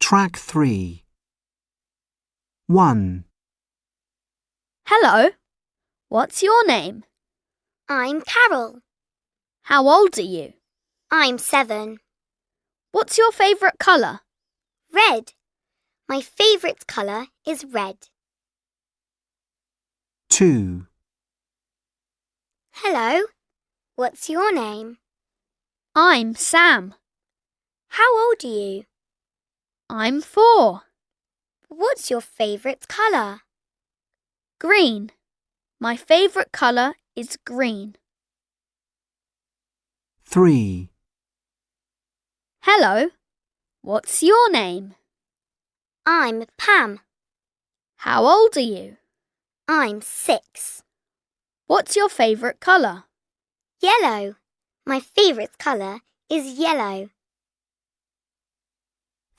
Track 3. 1, Hello, what's your name? I'm Carol. How old are you? I'm 7. What's your favourite colour? Red. My favourite colour is red. 2, Hello. What's your name? I'm Sam. How old are you? I'm 4. What's your favourite colour? Green. My favourite colour is green. 3, Hello, what's your name? I'm Pam. How old are you? I'm 6. What's your favourite colour? Yellow. My favourite colour is yellow.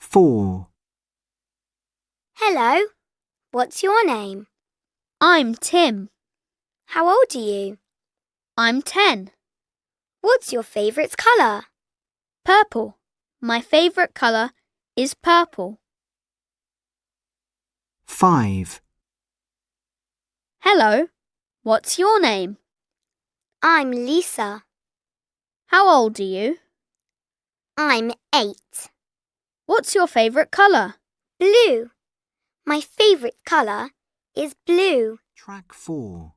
4, Hello. What's your name? I'm Tim. How old are you? I'm 10. What's your favourite colour? Purple. My favourite colour is purple. 5, Hello, what's your name? I'm Lisa. How old are you? I'm 8. What's your favourite colour? Blue. My favourite colour is blue. Track 4.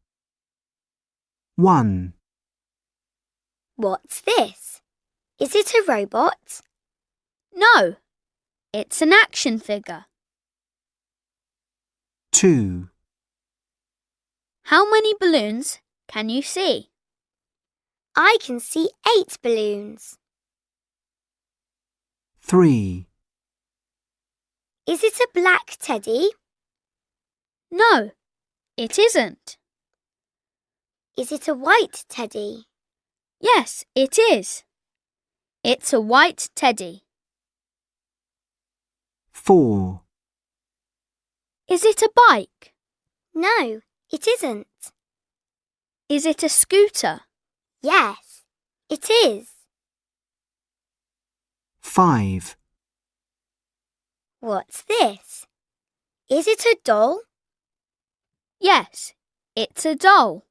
1, What's this? Is it a robot? No, it's an action figure. 2, How many balloons can you see? I can see 8 balloons. 3, Is it a black teddy? No, it isn't. Is it a white teddy? Yes, it is. It's a white teddy. 4, Is it a bike? No, it isn't. Is it a scooter? Yes, it is. 5, What's this? Is it a doll? Yes, it's a doll.